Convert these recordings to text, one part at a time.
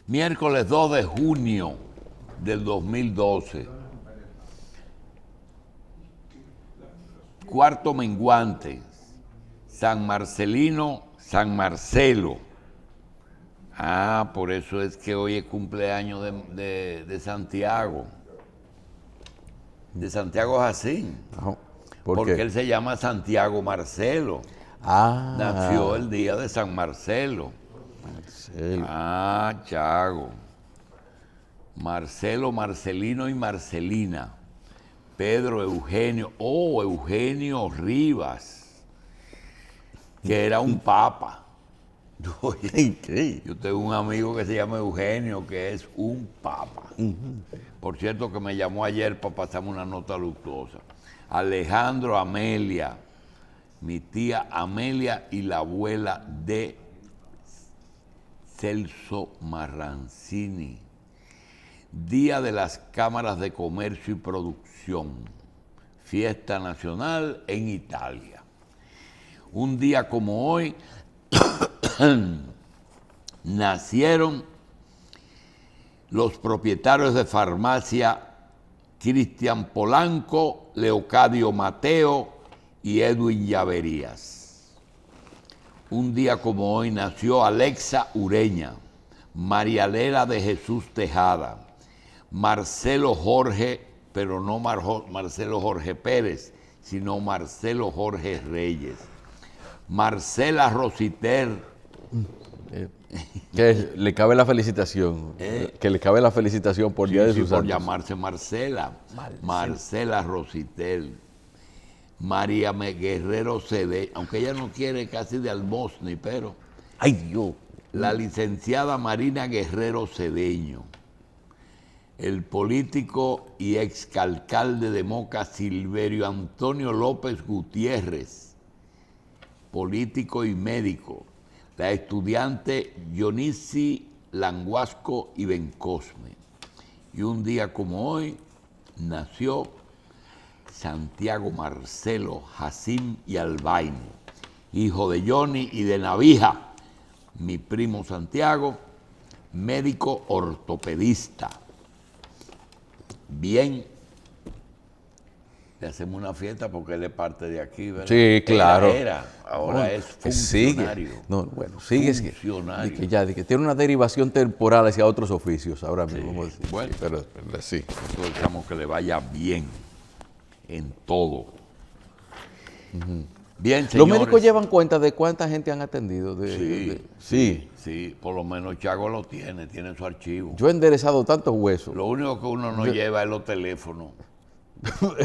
Miércoles 2 de junio del 2012. Cuarto menguante. San Marcelino, San Marcelo. Por eso es que hoy es cumpleaños de Santiago. De Santiago Jacín. Porque él se llama Santiago Marcelo. Nació el día de San Marcelo. Chago. Marcelo, Marcelino y Marcelina. Pedro, Eugenio. Eugenio Rivas, que era un papa. Yo tengo un amigo que se llama Eugenio, que es un papa. Por cierto, que me llamó ayer para pasarme una nota luctuosa. Alejandro, Amelia, mi tía Amelia y la abuela de Celso Marrancini. Día de las Cámaras de Comercio y Producción. Fiesta nacional en Italia. Un día como hoy nacieron los propietarios de farmacia Cristian Polanco, Leocadio Mateo y Edwin Llaverías. Un día como hoy nació Alexa Ureña, María Lela de Jesús Tejada, Marcelo Jorge, pero no Marcelo Jorge Pérez, sino Marcelo Jorge Reyes, Marcela Rositer. Que le cabe la felicitación, que le cabe la felicitación por día de sus por años. llamarse Marcela. Marcela Rositel. María Guerrero Cedeño, aunque ella no quiere casi de almosni, pero ¡ay, Dios! La licenciada Marina Guerrero Cedeño. El político y exalcalde de Moca Silverio Antonio López Gutiérrez, político y médico. La estudiante Dionisi Languasco y Bencosme. Y un día como hoy nació Santiago Marcelo Jacín y Albaino, hijo de Johnny y de Navija. Mi primo Santiago, médico ortopedista. Bien, le hacemos una fiesta porque él es parte de aquí, ¿verdad? Sí, claro. Ahora es funcionario. Sigue. Funcionario. De que tiene una derivación temporal hacia otros oficios ahora mismo. Sí. Bueno, pero sí. Nosotros deseamos que le vaya bien en todo. Bien, señores. Los médicos llevan cuenta de cuánta gente han atendido. Sí, por lo menos Chago lo tiene su archivo. Yo he enderezado tantos huesos. Lo único que uno no lleva es los teléfonos. Por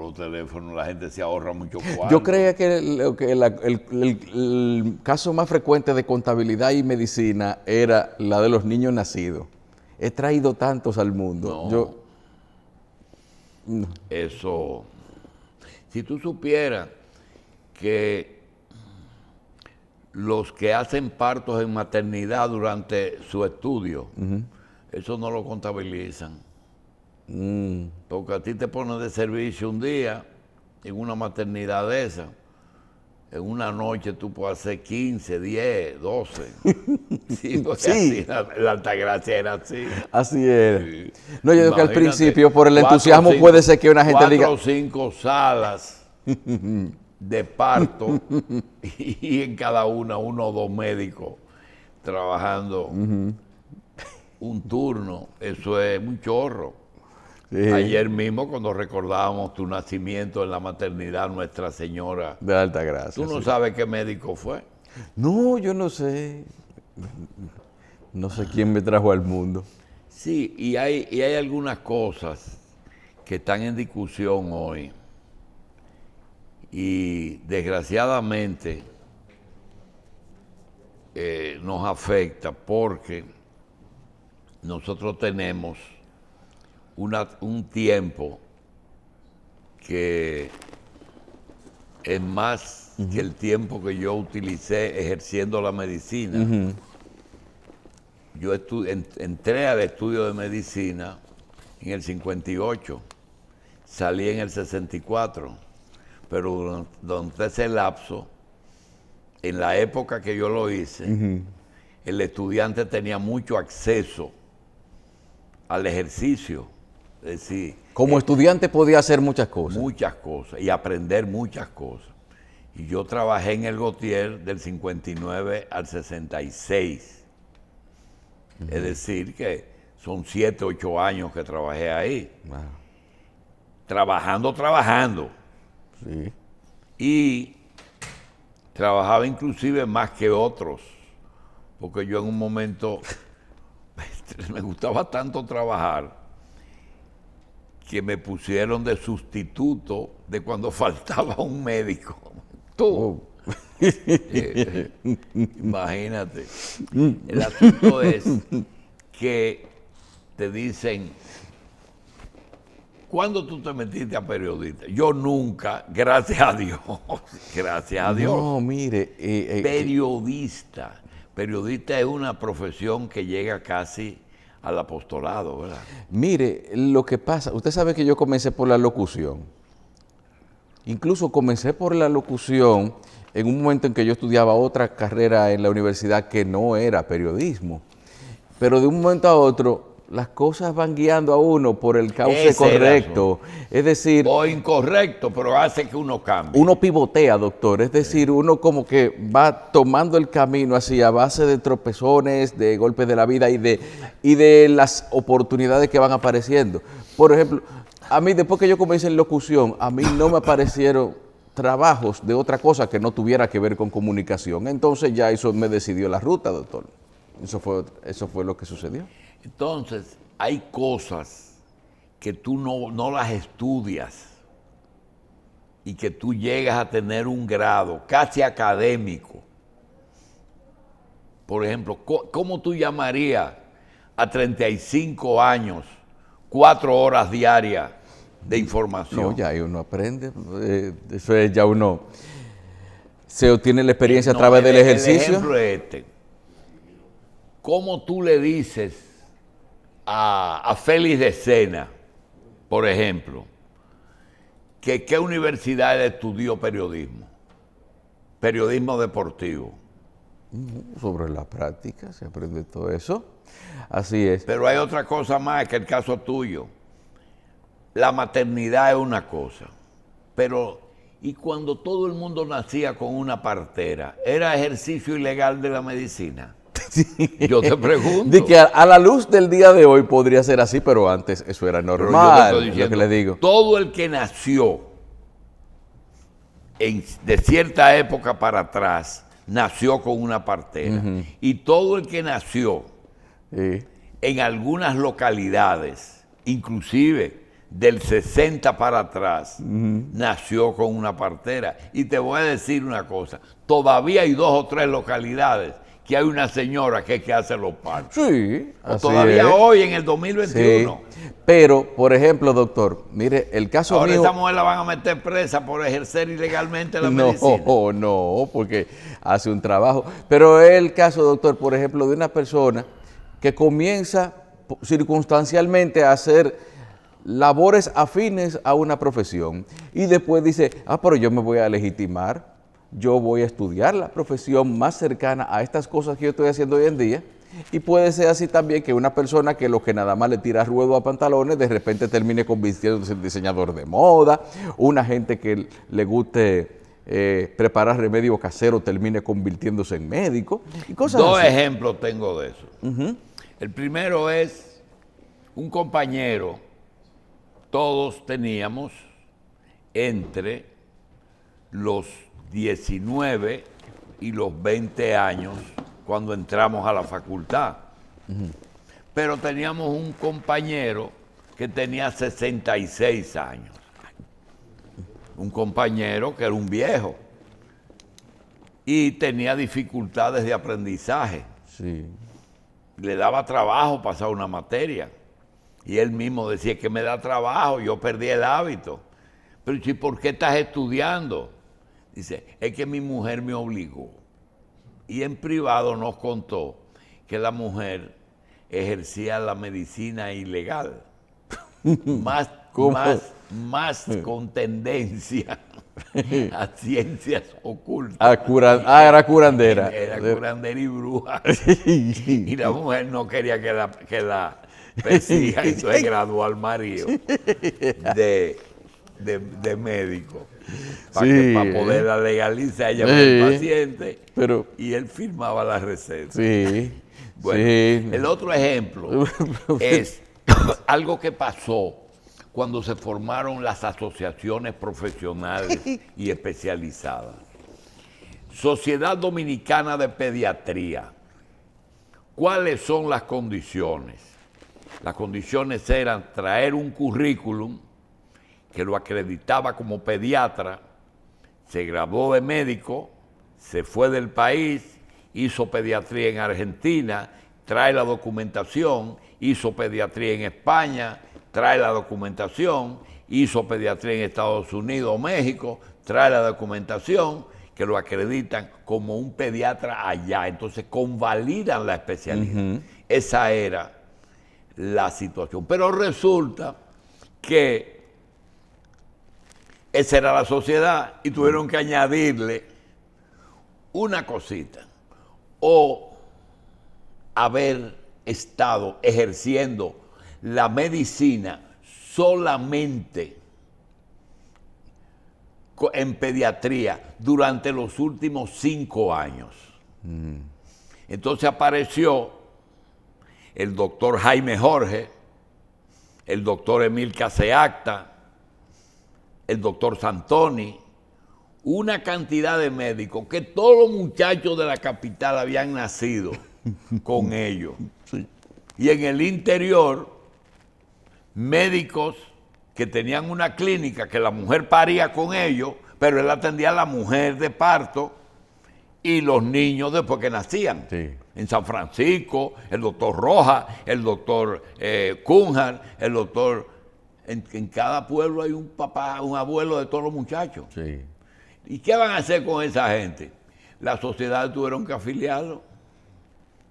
los teléfonos la gente se ahorra mucho cuarto. Yo creía que el caso más frecuente de contabilidad y medicina era la de los niños nacidos. He traído tantos al mundo. No. Eso, si tú supieras que los que hacen partos en maternidad durante su estudio, eso no lo contabilizan. Porque a ti te ponen de servicio un día en una maternidad de esa. En una noche tú puedes hacer 15, 10, 12. Sí, porque así, la Altagracia era así. Así era. Sí. No, yo digo que al principio, por el entusiasmo, puede ser que una gente diga... 4 o 5 salas de parto y en cada una 1 o 2 médicos trabajando un turno. Eso es un chorro. Sí. Ayer mismo, cuando recordábamos tu nacimiento en la maternidad Nuestra Señora de Altagracia. ¿Tú no sabes qué médico fue? No, yo no sé. No sé quién me trajo al mundo. Sí, y hay algunas cosas que están en discusión hoy. Y desgraciadamente nos afecta porque nosotros tenemos un tiempo que es más que el tiempo que yo utilicé ejerciendo la medicina. Yo entré al estudio de medicina en el 58, salí en el 64, pero durante ese lapso, en la época que yo lo hice, el estudiante tenía mucho acceso al ejercicio. Es decir, Como estudiante podía hacer muchas cosas. muchas cosas y aprender muchas cosas. Y yo trabajé en el Gautier del 59 al 66. Es decir, que son 7, 8 años que trabajé ahí. Wow. Trabajando. Sí. Y trabajaba inclusive más que otros, porque yo en un momento me gustaba tanto trabajar que me pusieron de sustituto de cuando faltaba un médico. Tú. Oh. Imagínate. El asunto es que te dicen, ¿cuándo tú te metiste a periodista? Yo nunca, gracias a Dios, gracias a Dios. No, mire. Periodista. Periodista es una profesión que llega casi al apostolado, ¿verdad? Mire, lo que pasa, usted sabe que yo comencé por la locución. Incluso comencé por la locución en un momento en que yo estudiaba otra carrera en la universidad que no era periodismo. Pero de un momento a otro, las cosas van guiando a uno por el cauce Ese era correcto. Es decir, O incorrecto, pero hace que uno cambie. uno pivotea, doctor. Es decir, uno como que va tomando el camino así a base de tropezones, de golpes de la vida y de las oportunidades que van apareciendo. Por ejemplo, a mí después que yo comencé en locución, a mí no me aparecieron trabajos de otra cosa que no tuviera que ver con comunicación. Entonces ya eso me decidió la ruta, doctor. Eso fue lo que sucedió. Entonces, hay cosas que tú no las estudias y que tú llegas a tener un grado casi académico. Por ejemplo, ¿cómo tú llamarías a 35 años, 4 horas diarias de información? No, ya ahí uno aprende. Eso es ya uno se obtiene la experiencia a través del ejercicio. El ejemplo es este. ¿Cómo tú le dices a Félix de Sena, por ejemplo, que qué universidad estudió periodismo? Periodismo deportivo. Sobre la práctica se aprende todo eso. Así es. Pero hay otra cosa más que el caso tuyo. La maternidad es una cosa, pero ¿y cuando todo el mundo nacía con una partera? ¿Era ejercicio ilegal de la medicina? Yo te pregunto. De que a la luz del día de hoy podría ser así, pero antes eso era Pero normal. yo te estoy diciendo, lo que le digo. todo el que nació de cierta época para atrás, nació con una partera. Y todo el que nació Sí. en algunas localidades, inclusive del 60 para atrás, nació con una partera. Y te voy a decir una cosa, todavía hay 2 o 3 localidades que hay una señora que es que hace los partos. Sí, O así todavía es. hoy, en el 2021. Sí. Pero, por ejemplo, doctor, mire, el caso Ahora mío... esa mujer la van a meter presa por ejercer ilegalmente la No, medicina. no, porque hace un trabajo. Pero es el caso, doctor, por ejemplo, de una persona que comienza circunstancialmente a hacer labores afines a una profesión y después dice, pero yo me voy a legitimar, yo voy a estudiar la profesión más cercana a estas cosas que yo estoy haciendo hoy en día. Y puede ser así también que una persona que lo que nada más le tira ruedo a pantalones, de repente termine convirtiéndose en diseñador de moda, una gente que le guste preparar remedio casero termine convirtiéndose en médico y cosas Dos así. ejemplos tengo de eso. El primero es un compañero, todos teníamos entre los 19 y los 20 años cuando entramos a la facultad. Pero teníamos un compañero que tenía 66 años. Un compañero que era un viejo y tenía dificultades de aprendizaje. Sí. Le daba trabajo pasar una materia. Y él mismo decía que me da trabajo, yo perdí el hábito. Pero ¿y por qué estás estudiando? Dice, es que mi mujer me obligó. Y en privado nos contó que la mujer ejercía la medicina ilegal. Más con tendencia a ciencias ocultas. Era curandera. Era curandera y bruja. Y la mujer no quería que la persiga, y entonces graduó al marido de médico. Para poderla legalizar ella con el paciente, y él firmaba la receta. Bueno, el otro ejemplo es algo que pasó cuando se formaron las asociaciones profesionales y especializadas. Sociedad Dominicana de Pediatría. ¿Cuáles son las condiciones? Las condiciones eran traer un currículum que lo acreditaba como pediatra, se graduó de médico, se fue del país, hizo pediatría en Argentina, trae la documentación, hizo pediatría en España, trae la documentación, hizo pediatría en Estados Unidos o México, trae la documentación, que lo acreditan como un pediatra allá. Entonces convalidan la especialidad. Esa era la situación. Pero resulta que esa era la sociedad y tuvieron que añadirle una cosita, o haber estado ejerciendo la medicina solamente en pediatría durante los últimos 5 años. Entonces apareció el doctor Jaime Jorge, el doctor Emil Caseacta, el doctor Santoni, una cantidad de médicos que todos los muchachos de la capital habían nacido con ellos. Y en el interior, médicos que tenían una clínica que la mujer paría con ellos, pero él atendía a la mujer de parto y los niños después que nacían. En San Francisco, el doctor Rojas, el doctor Cunjar, el doctor... En cada pueblo hay un papá, un abuelo de todos los muchachos. ¿Y qué van a hacer con esa gente? Las sociedades tuvieron que afiliarlo,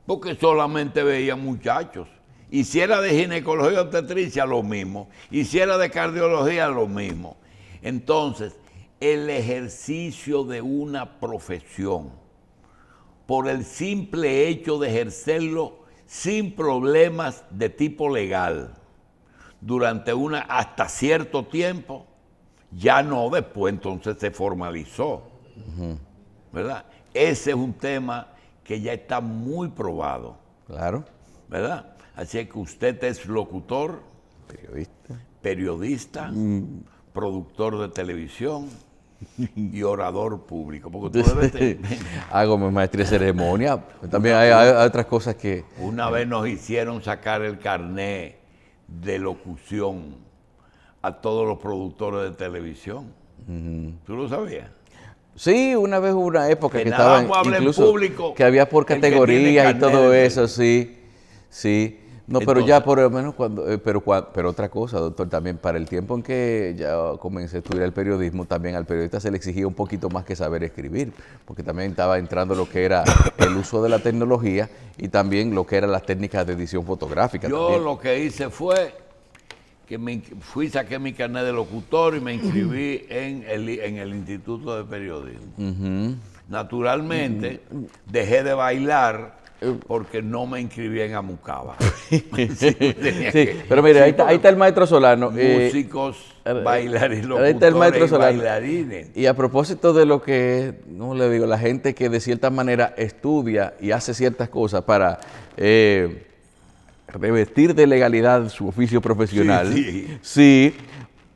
porque solamente veían muchachos. Y si era de ginecología y obstetricia, lo mismo. Y si era de cardiología, lo mismo. Entonces, el ejercicio de una profesión, por el simple hecho de ejercerlo sin problemas de tipo legal, durante hasta cierto tiempo, ya no, después entonces se formalizó, ¿verdad? Ese es un tema que ya está muy probado. Claro. ¿Verdad? Así que usted es locutor, periodista, productor de televisión y orador público. Porque tú debes hago mi maestría de ceremonia. También hay otras cosas que... Una vez nos hicieron sacar el carné de locución a todos los productores de televisión. ¿Tú lo sabías? Sí, una vez hubo una época que estaba incluso público, que había por categorías y todo eso, sí. No, entonces, pero ya por lo menos pero otra cosa, doctor, también para el tiempo en que ya comencé a estudiar el periodismo, también al periodista se le exigía un poquito más que saber escribir, porque también estaba entrando lo que era el uso de la tecnología y también lo que eran las técnicas de edición fotográfica. Yo también lo que hice fue que saqué mi carnet de locutor y me inscribí en el Instituto de Periodismo. Naturalmente, dejé de bailar porque no me inscribí en Amucaba. Pero mire, ahí está el maestro Solano. Músicos, bailarines, locutores, ahí está el maestro Solano. bailarines. Y a propósito de lo que, no le digo, la gente que de cierta manera estudia y hace ciertas cosas para revestir de legalidad su oficio profesional. Sí,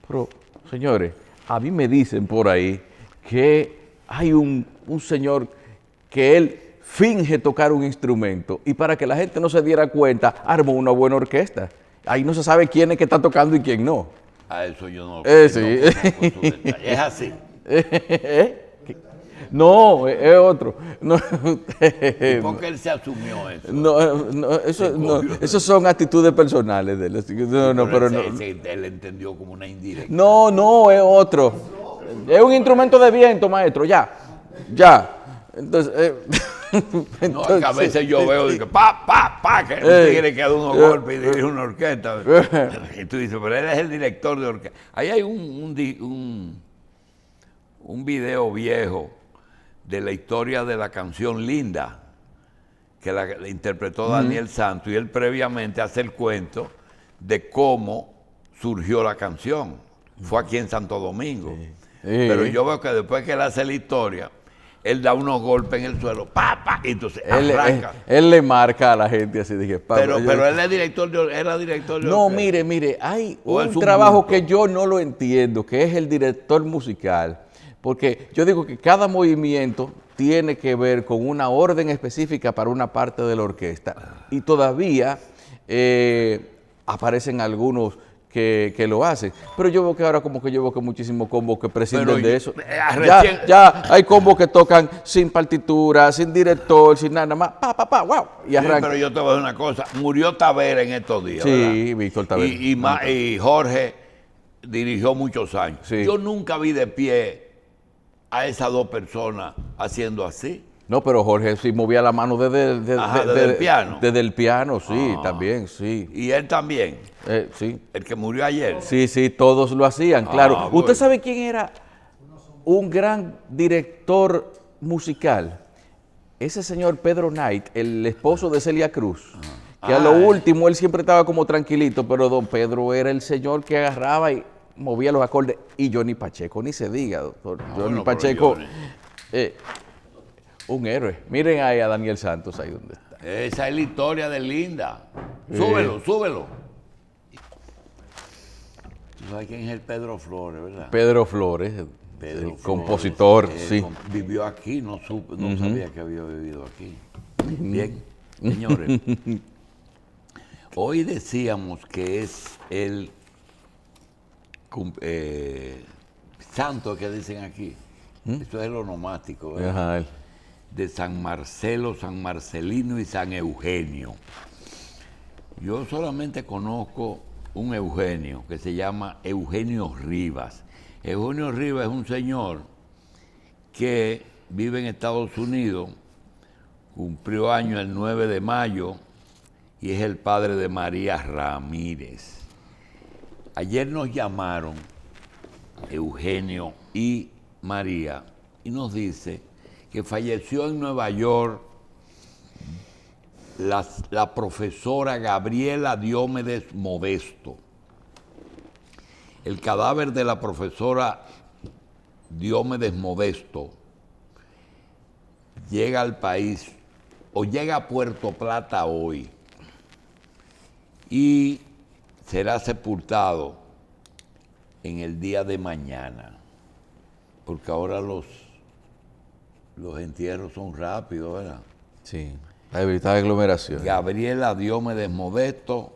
pero señores, a mí me dicen por ahí que hay un señor que él finge tocar un instrumento y para que la gente no se diera cuenta, armó una buena orquesta. Ahí no se sabe quién es que está tocando y quién no. A eso yo no lo sí. Es así. No, es otro. No. ¿Y por qué él se asumió eso? Eso son actitudes personales de él. Pero él entendió como una indirecta. No, es otro. Es un instrumento de viento, maestro, ya. Entonces, no, es que a veces yo veo que que el tigre que da unos golpes y dirige una orquesta. Y tú dices, pero él es el director de orquesta. Ahí hay un un video viejo de la historia de la canción Linda, que la interpretó Daniel Santos, y él previamente hace el cuento de cómo surgió la canción. Fue aquí en Santo Domingo. Sí. Pero yo veo que después que él hace la historia, él da unos golpes en el suelo, ¡pa! Y entonces arranca. Él le marca a la gente así, dije, pero él es director era director de no, orquesta. mire, hay O es un un trabajo bulto. que yo no lo entiendo, que es el director musical, porque yo digo que cada movimiento tiene que ver con una orden específica para una parte de la orquesta, y todavía aparecen algunos que lo hacen, pero yo veo que ahora como que yo veo que muchísimos combos que prescinden Pero de eso. recién- Ya hay combos que tocan sin partitura, sin director, sin nada más, wow, y Sí, arranca. pero yo te voy a decir una cosa, murió Tavera en estos días, Sí, ¿verdad? Víctor Tavera. Y Jorge dirigió muchos años. Sí. Yo nunca vi de pie a esas dos personas haciendo así. No, pero Jorge sí movía la mano desde el piano. Desde el piano, sí, también, sí. Y él también, Sí, el que murió ayer. sí, todos lo hacían, claro. bueno. ¿Usted sabe quién era un gran director musical? Ese señor Pedro Knight, el esposo de Celia Cruz, que a lo último él siempre estaba como tranquilito, pero don Pedro era el señor que agarraba y movía los acordes. Y Johnny Pacheco, ni se diga, doctor. Johnny bueno, pero Pacheco, Johnny. un héroe. Miren ahí a Daniel Santos, ahí donde está. Esa es la historia de Linda. Súbelo. Tú sabes quién es el Pedro Flores, ¿verdad? Pedro Flores, Pedro el Flores, compositor, sí. Vivió aquí, no sabía que había vivido aquí. Bien, señores. Hoy decíamos que es el santo que dicen aquí. Esto es el onomástico, ¿verdad? Ajá, De San Marcelo, San Marcelino y San Eugenio. Yo solamente conozco un Eugenio que se llama Eugenio Rivas. Eugenio Rivas es un señor que vive en Estados Unidos, cumplió año el 9 de mayo y es el padre de María Ramírez. Ayer nos llamaron Eugenio y María y nos dice que falleció en Nueva York la profesora Gabriela Diomedes Modesto. El cadáver de la profesora Diomedes Modesto llega al país o llega a Puerto Plata hoy y será sepultado en el día de mañana, porque ahora los entierros son rápidos, ¿verdad? sí. Para evitar aglomeración. Gabriela Diomedes Modesto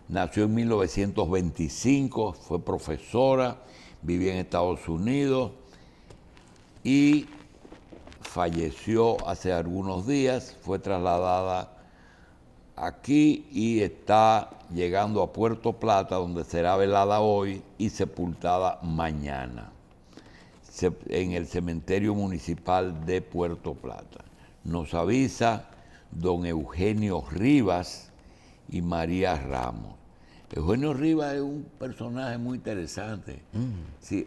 nació en 1925, fue profesora, vivía en Estados Unidos y falleció hace algunos días, fue trasladada aquí y está llegando a Puerto Plata, donde será velada hoy y sepultada mañana, en el cementerio municipal de Puerto Plata. Nos avisa don Eugenio Rivas y María Ramos. Eugenio Rivas es un personaje muy interesante. Sí,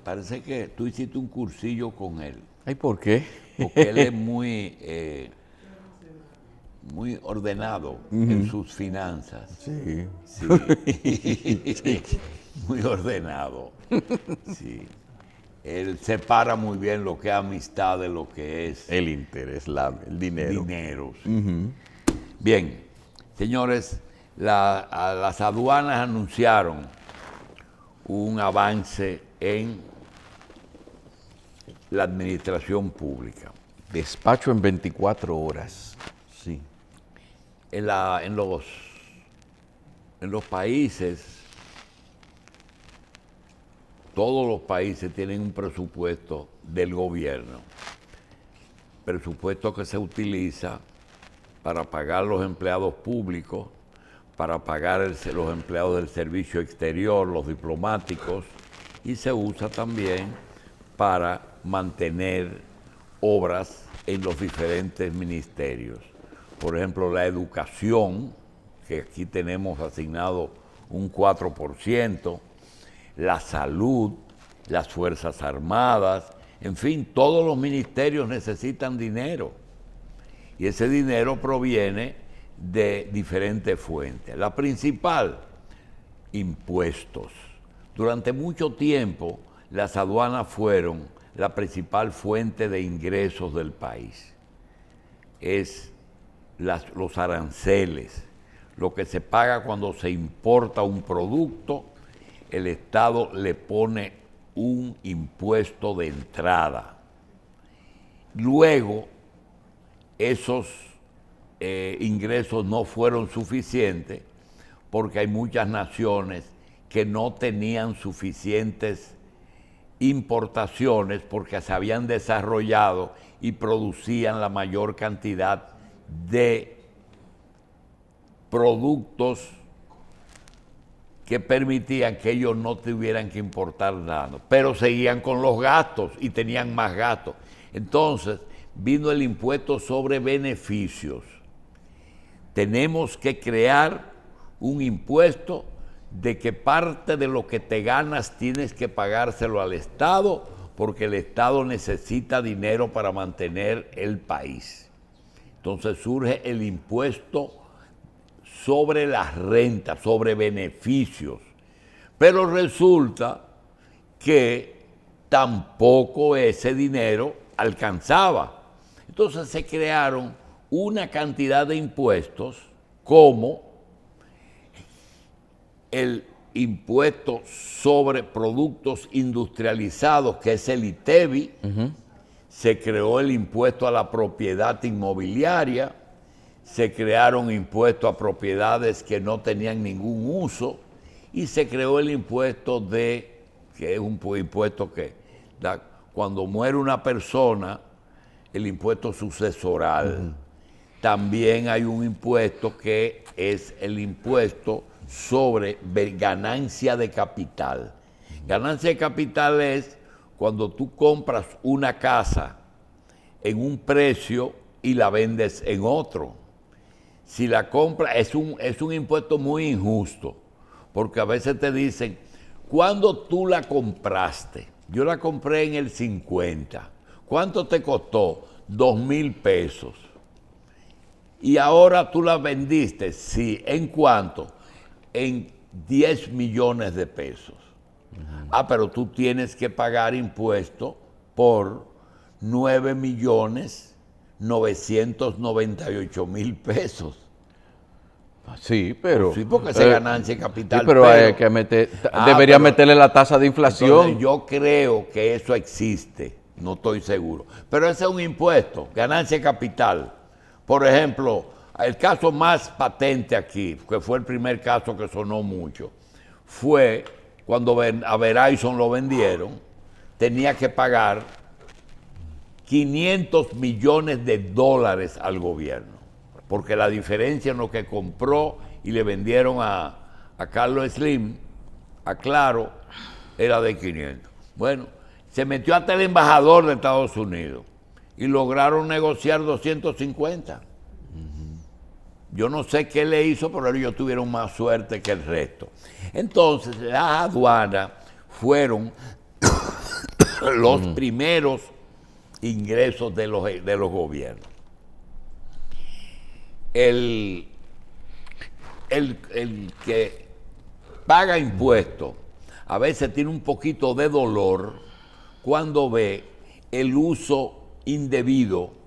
parece que tú hiciste un cursillo con él, ¿Ay, por qué? porque él es muy ordenado en sus finanzas. Sí. Sí. Muy ordenado. Sí. Él separa muy bien lo que es amistad de lo que es El interés, el dinero. dinero. Sí. Bien, señores, las aduanas anunciaron un avance en la administración pública. Despacho en 24 horas. Sí. En los países, todos los países tienen un presupuesto del gobierno, presupuesto que se utiliza para pagar los empleados públicos, para pagar los empleados del servicio exterior, los diplomáticos, y se usa también para mantener obras en los diferentes ministerios. Por ejemplo, la educación, que aquí tenemos asignado un 4%, la salud, las Fuerzas Armadas, En fin, todos los ministerios necesitan dinero y ese dinero proviene de diferentes fuentes. La principal, impuestos. Durante mucho tiempo las aduanas fueron la principal fuente de ingresos del país. Es los aranceles, lo que se paga cuando se importa un producto, el Estado le pone un impuesto de entrada. Luego, esos ingresos no fueron suficientes porque hay muchas naciones que no tenían suficientes importaciones porque se habían desarrollado y producían la mayor cantidad de productos que permitían que ellos no tuvieran que importar nada, pero seguían con los gastos y tenían más gastos. Entonces vino el impuesto sobre beneficios. Tenemos que crear un impuesto de que parte de lo que te ganas tienes que pagárselo al Estado, porque el Estado necesita dinero para mantener el país. Entonces surge el impuesto sobre las rentas, sobre beneficios. Pero resulta que tampoco ese dinero alcanzaba. Entonces se crearon una cantidad de impuestos como el impuesto sobre productos industrializados, que es el ITEBI, se creó el impuesto a la propiedad inmobiliaria, se crearon impuestos a propiedades que no tenían ningún uso y se creó el impuesto que es un impuesto que cuando muere una persona, el impuesto sucesoral. También hay un impuesto que es el impuesto sobre ganancia de capital. Ganancia de capital es cuando tú compras una casa en un precio y la vendes en otro. Si la compra es un impuesto muy injusto, porque a veces te dicen, ¿cuándo tú la compraste? Yo la compré en el 50. ¿Cuánto te costó? 2,000 pesos. Y ahora tú la vendiste, sí. ¿En cuánto? En 10 millones de pesos. Pero tú tienes que pagar impuesto por 9,998,000 pesos. Sí, pero... Sí, porque es ganancia de capital. Sí, pero hay que debería meterle la tasa de inflación. Entonces, yo creo que eso existe, no estoy seguro. Pero ese es un impuesto, ganancia de capital. Por ejemplo, el caso más patente aquí, que fue el primer caso que sonó mucho, fue cuando a Verizon lo vendieron, tenía que pagar 500 millones de dólares al gobierno, porque la diferencia en lo que compró y le vendieron a Carlos Slim, a Claro, era de 500. Bueno, se metió hasta el embajador de Estados Unidos y lograron negociar 250. Yo no sé qué le hizo, pero ellos tuvieron más suerte que el resto. Entonces, las aduanas fueron los primeros ingresos de los gobiernos. El que paga impuestos a veces tiene un poquito de dolor cuando ve el uso indebido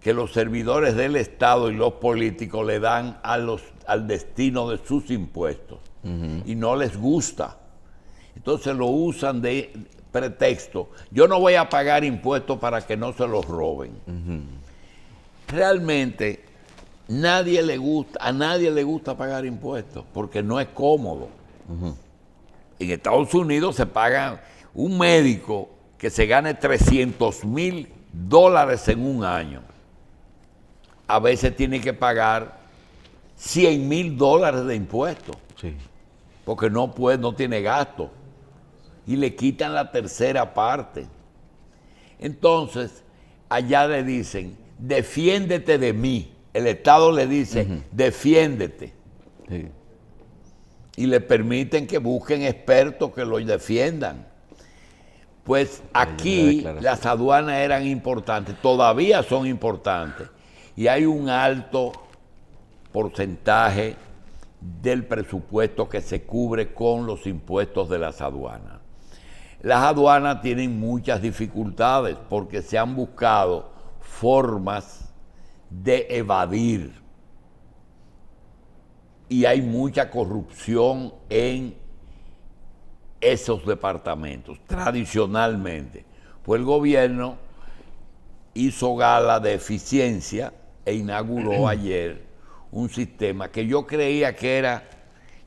que los servidores del Estado y los políticos le dan al destino de sus impuestos y no les gusta. Entonces lo usan de pretexto. Yo no voy a pagar impuestos para que no se los roben. Realmente a nadie le gusta pagar impuestos porque no es cómodo. En Estados Unidos se paga un médico que se gane $300,000 en un año. A veces tiene que pagar $100,000 de impuestos. Sí. Porque no tiene gasto. Y le quitan la tercera parte. Entonces, allá le dicen, defiéndete de mí. El Estado le dice, defiéndete. Sí. Y le permiten que busquen expertos que lo defiendan. Pues aquí las aduanas eran importantes, todavía son importantes, y hay un alto porcentaje del presupuesto que se cubre con los impuestos de las aduanas. Las aduanas tienen muchas dificultades porque se han buscado formas de evadir y hay mucha corrupción en esos departamentos, tradicionalmente. Pues el gobierno hizo gala de eficiencia e inauguró ayer un sistema que yo creía que era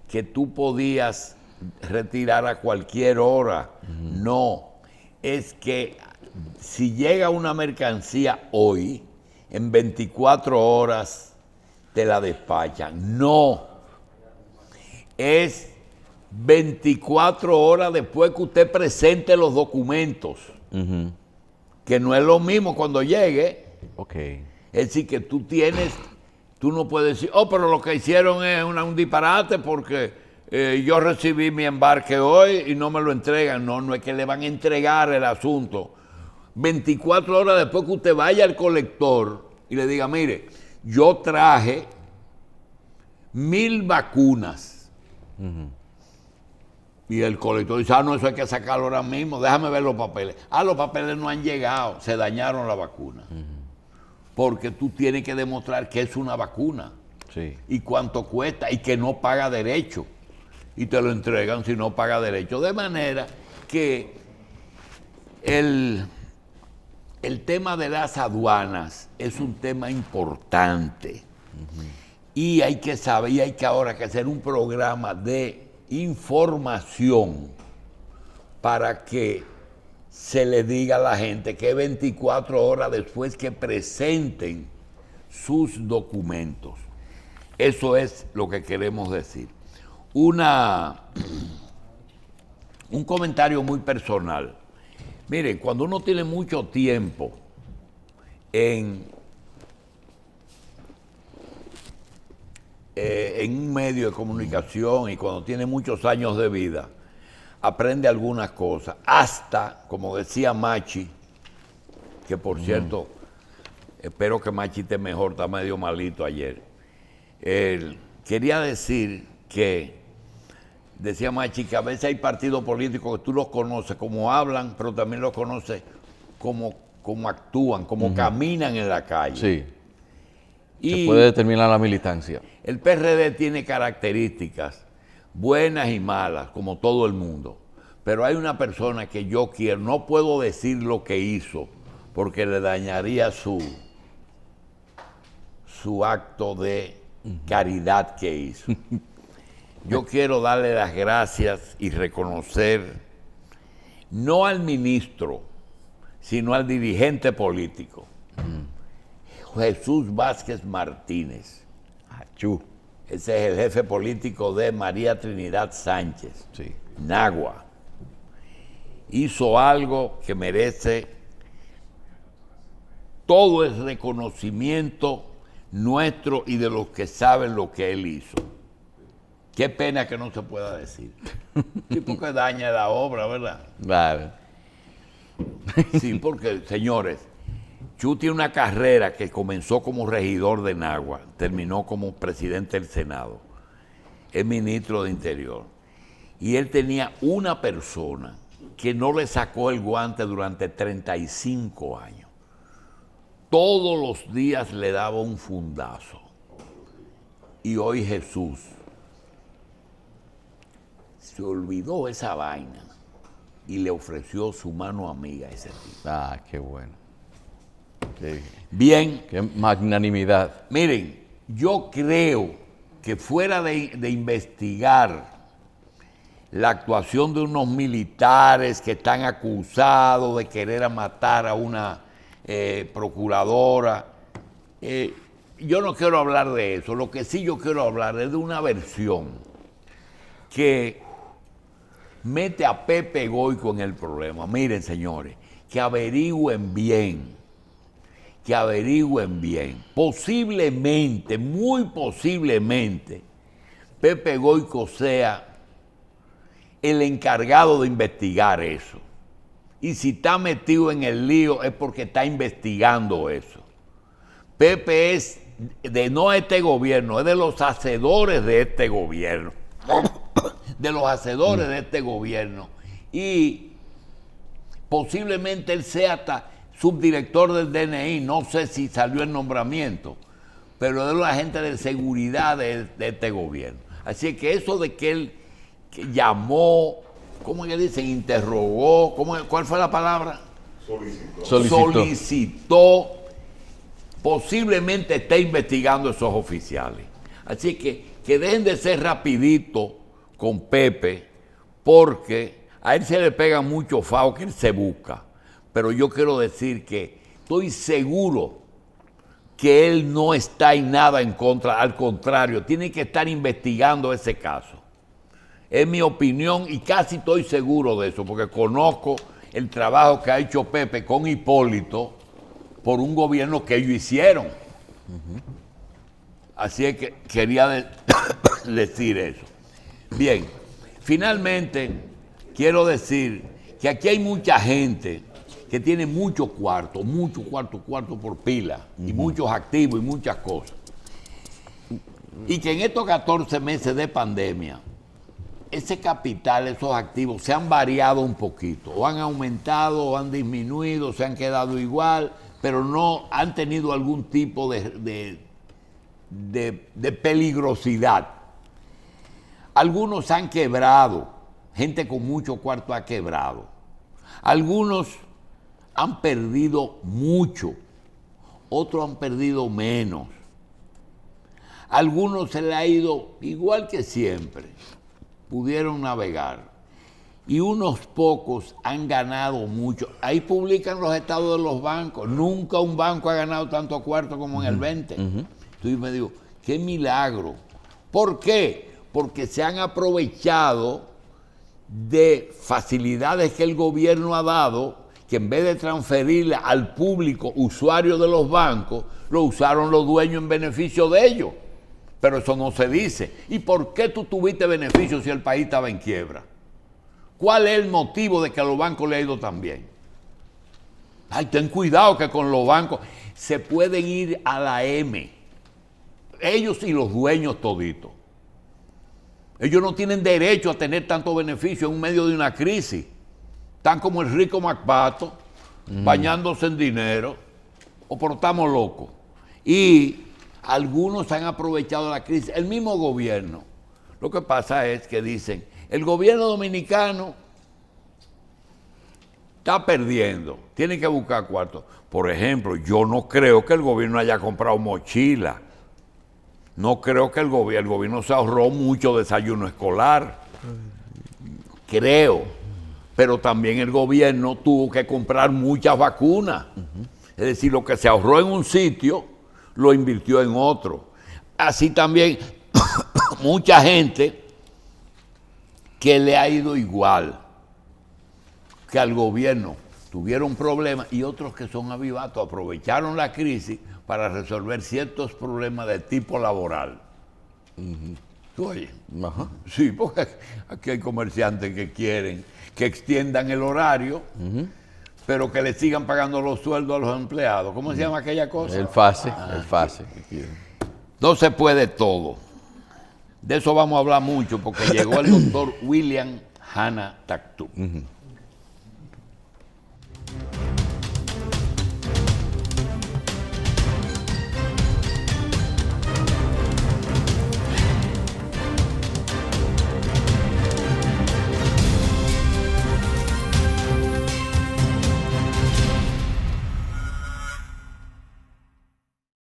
que tú podías retirar a cualquier hora. No, es que si llega una mercancía hoy, en 24 horas te la despachan. No, es 24 horas después que usted presente los documentos, que no es lo mismo cuando llegue. Okay. Es decir, que tú no puedes decir, oh, pero lo que hicieron es un disparate porque yo recibí mi embarque hoy y no me lo entregan. No, no es que le van a entregar el asunto. 24 horas después que usted vaya al colector y le diga, mire, yo traje 1000 vacunas. Y el colector dice, no, eso hay que sacarlo ahora mismo, déjame ver los papeles. Los papeles no han llegado, se dañaron la vacuna. Porque tú tienes que demostrar que es una vacuna. Sí. Y cuánto cuesta y que no paga derecho. Y te lo entregan si no paga derecho. De manera que el tema de las aduanas es un tema importante. Y hay que saber, y hay que ahora que hacer un programa de información para que se le diga a la gente que 24 horas después que presenten sus documentos. Eso es lo que queremos decir. Un comentario muy personal. Miren, cuando uno tiene mucho tiempo en un medio de comunicación y cuando tiene muchos años de vida, aprende algunas cosas. Hasta, como decía Machi, que por cierto, espero que Machi esté mejor, está medio malito ayer. Quería decir que, decía Machi, que a veces hay partidos políticos que tú los conoces como hablan, pero también los conoces como actúan, como caminan en la calle. Sí. Y se puede determinar la militancia. El PRD tiene características buenas y malas, como todo el mundo. Pero hay una persona que yo quiero, no puedo decir lo que hizo, porque le dañaría su acto de caridad que hizo. Yo quiero darle las gracias y reconocer, no al ministro, sino al dirigente político, Jesús Vázquez Martínez. Achú. Ese es el jefe político de María Trinidad Sánchez, Sí. Nagua. Hizo algo que merece todo el reconocimiento nuestro y de los que saben lo que él hizo. Qué pena que no se pueda decir. Sí, porque daña la obra, ¿verdad? Vale. Sí, porque, señores, Chu tiene una carrera que comenzó como regidor de Nagua, terminó como presidente del Senado, es ministro de Interior. Y él tenía una persona que no le sacó el guante durante 35 años. Todos los días le daba un fundazo. Y hoy Jesús se olvidó esa vaina y le ofreció su mano amiga a ese tipo. Ah, qué bueno. Bien. Qué magnanimidad. Miren, yo creo que fuera de investigar la actuación de unos militares que están acusados de querer matar a una procuradora, yo no quiero hablar de eso. Lo que sí yo quiero hablar es de una versión que mete a Pepe Goico en el problema. Miren, señores, que averigüen bien. Posiblemente, muy posiblemente, Pepe Goico sea el encargado de investigar eso. Y si está metido en el lío es porque está investigando eso. Pepe es de no este gobierno, es de los hacedores de este gobierno. De los hacedores de este gobierno. Y posiblemente él sea hasta subdirector del DNI, no sé si salió el nombramiento, pero es la gente de seguridad de este gobierno. Así que eso de que él llamó, ¿cómo que dicen? Interrogó, ¿cuál fue la palabra? Solicitó, posiblemente esté investigando esos oficiales. Así que dejen de ser rapidito con Pepe, porque a él se le pega mucho fao que él se busca. Pero yo quiero decir que estoy seguro que él no está en nada en contra, al contrario, tiene que estar investigando ese caso. Es mi opinión y casi estoy seguro de eso, porque conozco el trabajo que ha hecho Pepe con Hipólito por un gobierno que ellos hicieron. Así es que quería decir eso. Bien, finalmente quiero decir que aquí hay mucha gente que tiene mucho cuarto por pila, y muchos activos y muchas cosas. Y que en estos 14 meses de pandemia, ese capital, esos activos, se han variado un poquito, o han aumentado, o han disminuido, se han quedado igual, pero no han tenido algún tipo de peligrosidad. Algunos han quebrado, gente con mucho cuarto ha quebrado. Algunos han perdido mucho, otros han perdido menos. Algunos se les ha ido igual que siempre, pudieron navegar. Y unos pocos han ganado mucho. Ahí publican los estados de los bancos. Nunca un banco ha ganado tanto cuarto como en el 20. Entonces me digo, qué milagro. ¿Por qué? Porque se han aprovechado de facilidades que el gobierno ha dado, que en vez de transferirle al público usuario de los bancos, lo usaron los dueños en beneficio de ellos. Pero eso no se dice. ¿Y por qué tú tuviste beneficio si el país estaba en quiebra? ¿Cuál es el motivo de que a los bancos le ha ido tan bien? Ay, ten cuidado que con los bancos se pueden ir a la M. Ellos y los dueños toditos. Ellos no tienen derecho a tener tanto beneficio en medio de una crisis. Están como el rico MacPato, bañándose en dinero, o pero estamos locos. Y algunos han aprovechado la crisis, el mismo gobierno. Lo que pasa es que dicen, el gobierno dominicano está perdiendo, tiene que buscar cuartos. Por ejemplo, yo no creo que el gobierno haya comprado mochilas. No creo que el gobierno se ahorró mucho desayuno escolar. Creo. Pero también el gobierno tuvo que comprar muchas vacunas. Es decir, lo que se ahorró en un sitio, lo invirtió en otro. Así también mucha gente que le ha ido igual que al gobierno, tuvieron problemas, y otros que son avivatos aprovecharon la crisis para resolver ciertos problemas de tipo laboral. ¿Tú oyes? Sí, porque aquí hay comerciantes que quieren que extiendan el horario, pero que le sigan pagando los sueldos a los empleados. ¿Cómo se llama aquella cosa? El FASE, el FASE. No se puede todo. De eso vamos a hablar mucho, porque llegó el doctor William Hanna Tactum.